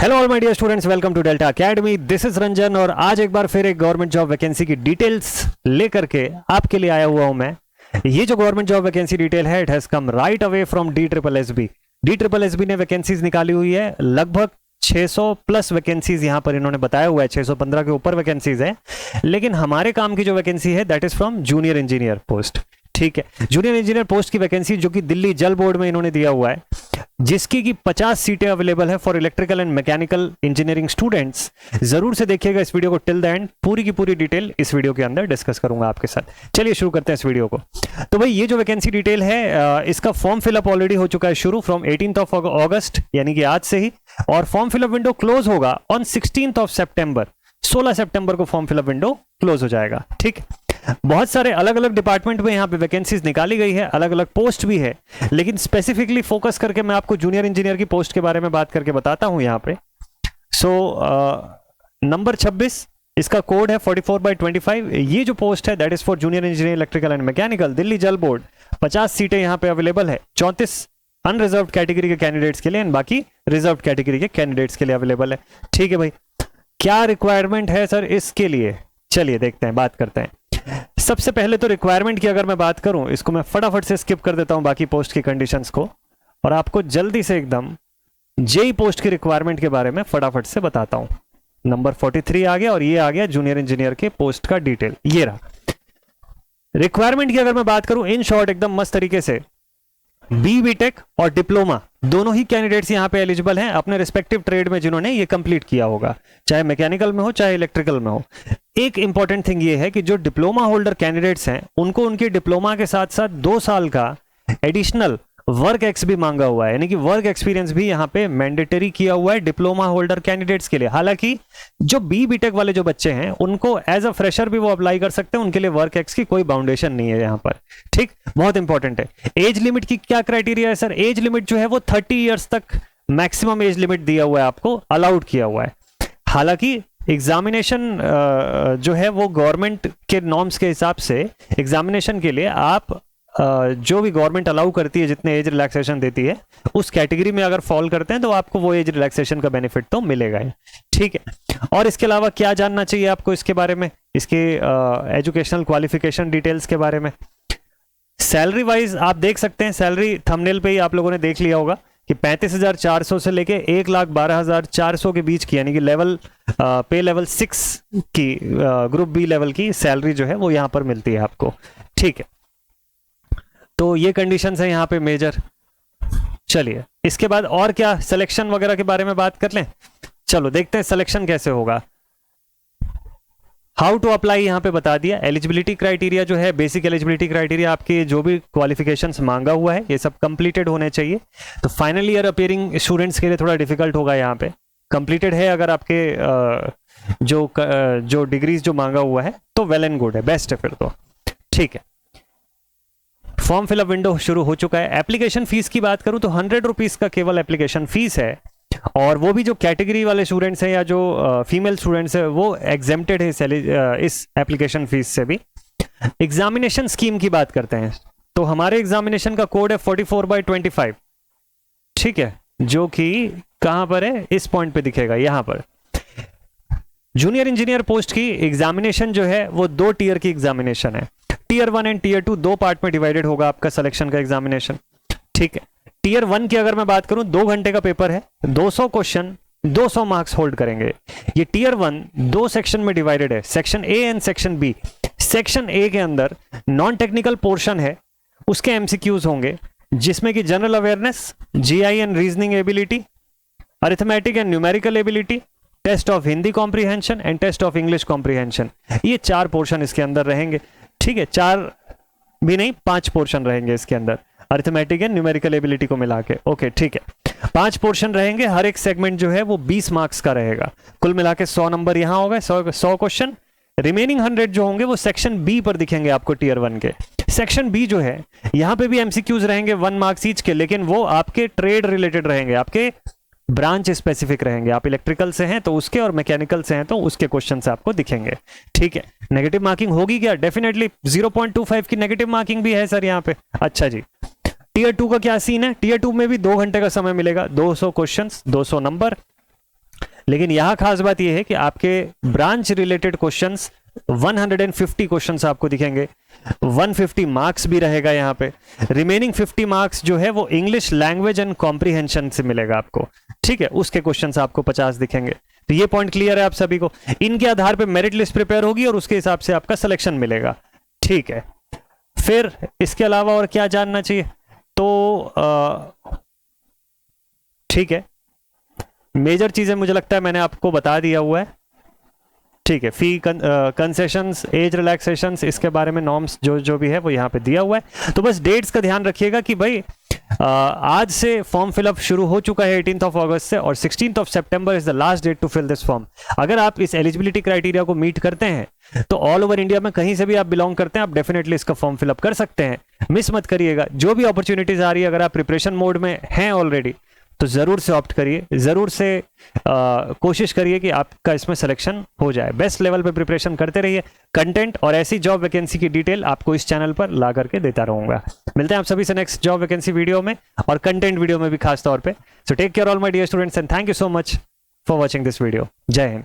Hello all my dear students, welcome to Delta Academy. This is Ranjan और आज एक बार फिर एक गवर्नमेंट जॉब वैकेंसी की डिटेल्स लेकर के आपके लिए आया हुआ हूं मैं। ये जो गवर्नमेंट जॉब वैकेंसी डिटेल है, it has come right away from DSSB। DSSB ने वैकेंसीज निकाली हुई है, लगभग 600 प्लस वैकेंसीज यहां पर इन्होंने बताया हुआ है, 615 के ऊपर वैकेंसीज है। लेकिन हमारे काम की जो वैकेंसी है that is from junior engineer post. ठीक है, जूनियर इंजीनियर पोस्ट की वैकेंसी जो कि दिल्ली जल बोर्ड में इन्होंने दिया हुआ है, जिसकी की 50 सीटें अवेलेबल है for electrical and mechanical engineering students. जरूर से देखिएगा इस वीडियो को टिल द एंड, पूरी की पूरी डिटेल इस वीडियो के अंदर डिस्कस करूंगा आपके साथ। चलिए शुरू करते हैं इस वीडियो को। तो भाई ये जो वैकेंसी डिटेल है, इसका फॉर्म फिलअप ऑलरेडी हो चुका है शुरू फ्रॉम 18th ऑफ अगस्त, यानी कि आज से ही। और फॉर्म फिलअप विंडो क्लोज होगा ऑन 16th ऑफ सितंबर। 16 सितंबर को फॉर्म फिलअप विंडो क्लोज हो जाएगा। ठीक, बहुत सारे अलग अलग डिपार्टमेंट में यहाँ पे वैकेंसीज निकाली गई है, अलग अलग पोस्ट भी है, लेकिन स्पेसिफिकली फोकस करके मैं आपको जूनियर इंजीनियर की पोस्ट के बारे में बात करके बताता हूं यहाँ पे। नंबर 26, इसका कोड है 44/25। ये जो पोस्ट है that is for junior engineer electrical and mechanical, Delhi जल बोर्ड। 50 सीटें यहाँ पे अवेलेबल है, 34 अनरिजर्व कैटेगरी के कैंडिडेट्स के लिए एंड बाकी रिजर्व कैटेगरी के कैंडिडेट्स के लिए अवेलेबल है। ठीक है भाई, क्या रिक्वायरमेंट है सर इसके लिए? चलिए देखते हैं, बात करते हैं। सबसे पहले तो रिक्वायरमेंट की अगर मैं बात करूं, इसको मैं फटाफट से स्किप कर देता हूं बाकी पोस्ट की कंडीशंस को, और आपको जल्दी से एकदम जेई पोस्ट की रिक्वायरमेंट के बारे में फटाफट से बताता हूं। नंबर 43 आ गया और ये आ गया जूनियर इंजीनियर के पोस्ट का डिटेल, ये रहा। रिक्वायरमेंट की अगर मैं बात करूं इन शॉर्ट एकदम मस्त तरीके से, BTech और डिप्लोमा दोनों ही कैंडिडेट्स यहां पे एलिजिबल हैं अपने रिस्पेक्टिव ट्रेड में, जिन्होंने ये कंप्लीट किया होगा, चाहे मैकेनिकल में हो चाहे इलेक्ट्रिकल में हो। एक इंपॉर्टेंट थिंग ये है कि जो डिप्लोमा होल्डर कैंडिडेट्स हैं उनको उनकी डिप्लोमा के साथ साथ 2 साल का एडिशनल वर्क एक्स भी मांगा हुआ है, यानी कि वर्क एक्सपीरियंस भी यहाँ पे मैंडेटरी किया हुआ है डिप्लोमा होल्डर कैंडिडेट्स के लिए। हालांकि जो BTech वाले जो बच्चे हैं उनको एज अ फ्रेशर भी वो अप्लाई कर सकते हैं, उनके लिए वर्क एक्स की कोई बाउंडेशन नहीं है यहाँ पर। ठीक, बहुत इंपॉर्टेंट है। एज लिमिट की क्या क्राइटेरिया है सर? एज लिमिट जो है वो 30 ईयर्स तक मैक्सिमम एज लिमिट दिया हुआ है, आपको अलाउड किया हुआ है। हालांकि एग्जामिनेशन जो है वो गवर्नमेंट के नॉर्म्स के हिसाब से एग्जामिनेशन के लिए आप जो भी गवर्नमेंट अलाउ करती है, जितने एज रिलैक्सेशन देती है, उस कैटेगरी में अगर फॉल करते हैं तो आपको वो एज रिलैक्सेशन का बेनिफिट तो मिलेगा ही। ठीक है, और इसके अलावा क्या जानना चाहिए आपको इसके बारे में, इसके एजुकेशनल क्वालिफिकेशन डिटेल्स के बारे में। सैलरी वाइज आप देख सकते हैं, सैलरी थंबनेल पे ही आप लोगों ने देख लिया होगा कि 35,400 से लेके 1,12,400 के बीच की, यानी कि लेवल पे लेवल 6 की, ग्रुप बी लेवल की सैलरी जो है वो यहाँ पर मिलती है आपको। ठीक है, तो ये कंडीशंस है यहाँ पे मेजर। चलिए इसके बाद और क्या सिलेक्शन वगैरह के बारे में बात कर लें। चलो देखते हैं सिलेक्शन कैसे होगा। हाउ टू अप्लाई यहाँ पे बता दिया। एलिजिबिलिटी क्राइटेरिया जो है, बेसिक एलिजिबिलिटी क्राइटेरिया, आपके जो भी क्वालिफिकेशंस मांगा हुआ है ये सब कंप्लीटेड होने चाहिए। तो फाइनल ईयर अपीयरिंग स्टूडेंट्स के लिए थोड़ा डिफिकल्ट होगा यहाँ पे। कंप्लीटेड है अगर आपके जो डिग्रीज जो मांगा हुआ है तो वेल एंड गुड है, बेस्ट है फिर तो। ठीक है, फॉर्म फिलअप विंडो शुरू हो चुका है। एप्लीकेशन फीस की बात करूं तो 100 रुपीज का केवल एप्लीकेशन फीस है, और वो भी जो कैटेगरी वाले स्टूडेंट्स हैं या जो फीमेल स्टूडेंट्स हैं वो एग्जेम्प्टेड है इस एप्लीकेशन फीस से भी। एग्जामिनेशन स्कीम की बात करते हैं तो हमारे एग्जामिनेशन का कोड है 44/25। ठीक है, जो कि कहां पर है, इस पॉइंट पे दिखेगा यहां पर। जूनियर इंजीनियर पोस्ट की एग्जामिनेशन जो है वो 2 टीयर की एग्जामिनेशन है। टीयर 1 एंड टीयर 2 2 पार्ट में डिवाइडेड होगा आपका सिलेक्शन का एग्जामिनेशन। ठीक है, टीयर 1 की अगर मैं बात करूं 2 घंटे का पेपर है, 200 क्वेश्चन, 200 मार्क्स होल्ड करेंगे। ये टीयर 1 2 सेक्शन में डिवाइडेड है, section A and section B. Section A के अंदर नॉन टेक्निकल पोर्शन है, उसके MCQs होंगे, जिसमें कि general awareness, GI and reasoning ability, arithmetic and numerical ability, test of Hindi comprehension and test of English comprehension. ये 4 पोर्शन इसके अंदर रहेंगे। ठीक है, 4 भी नहीं, 5 पोर्शन रहेंगे इसके अंदर, अरिथमेटिक एंड न्यूमेरिकल एबिलिटी को मिला के। ओके ठीक है, 5 पोर्शन रहेंगे, हर एक सेगमेंट जो है वो 20 मार्क्स का रहेगा। कुल मिला के 100 नंबर यहाँ होगा, 100 क्वेश्चन। रिमेनिंग 100 जो होंगे वो सेक्शन बी पर दिखेंगे आपको, टीयर 1 के। सेक्शन बी जो है यहाँ पे भी MCQs रहेंगे 1 मार्क्स ईच के, लेकिन वो आपके ट्रेड रिलेटेड रहेंगे, आपके ब्रांच स्पेसिफिक रहेंगे। आप इलेक्ट्रिकल से हैं तो उसके, और मैकेनिकल से हैं तो उसके क्वेश्चन आपको दिखेंगे। ठीक है, नेगेटिव मार्किंग होगी क्या? डेफिनेटली 0.25 की नेगेटिव मार्किंग भी है सर यहाँ पे। अच्छा जी, टीयर 2 का क्या सीन है? टीयर 2 में भी 2 घंटे का समय मिलेगा, 200 क्वेश्चंस, 200 नंबर, लेकिन यहाँ खास बात यह है कि आपके ब्रांच रिलेटेड क्वेश्चंस 150 क्वेश्चंस आपको दिखेंगे, 150 मार्क्स भी रहेगा यहाँ पे। रिमेनिंग 50 मार्क्स जो है वो इंग्लिश लैंग्वेज एंड कॉम्प्रिहेंशन से मिलेगा आपको, ठीक है, उसके क्वेश्चंस आपको 50 दिखेंगे। तो ये पॉइंट क्लियर है आप सभी को। इनके आधार पे मेरिट लिस्ट प्रिपेयर होगी और उसके हिसाब से आपका सिलेक्शन मिलेगा, ठीक है। फिर इसके अलावा और क्या जानना चाहिए, तो ठीक है, मेजर चीजें मुझे लगता है मैंने आपको बता दिया हुआ है, ठीक है। फी कंसेशंस, एज रिलैक्सेशंस, इसके बारे में नॉर्म्स जो भी है वो यहाँ पे दिया हुआ है। तो बस डेट्स का ध्यान रखिएगा कि भाई आज से फॉर्म फिलअप शुरू हो चुका है 18 अगस्त से, और 16 सितंबर is the last date to fill this form. अगर आप इस एलिजिबिलिटी क्राइटेरिया को मीट करते हैं तो ऑल ओवर इंडिया में कहीं से भी आप बिलोंग करते हैं, आप डेफिनेटली इसका फॉर्म फिलअप कर सकते हैं। मिस मत करिएगा, जो भी अपॉर्चुनिटीज आ रही है, अगर आप प्रिपरेशन मोड में हैं ऑलरेडी तो जरूर से ऑप्ट करिए, जरूर से कोशिश करिए कि आपका इसमें सिलेक्शन हो जाए। बेस्ट लेवल पे प्रिपरेशन करते रहिए। कंटेंट और ऐसी जॉब वैकेंसी की डिटेल आपको इस चैनल पर ला करके देता रहूंगा। मिलते हैं आप सभी से नेक्स्ट जॉब वैकेंसी वीडियो में, और कंटेंट वीडियो में भी खास तौर पे। So take care all my dear students and thank you so much for watching this video. जय हिंद।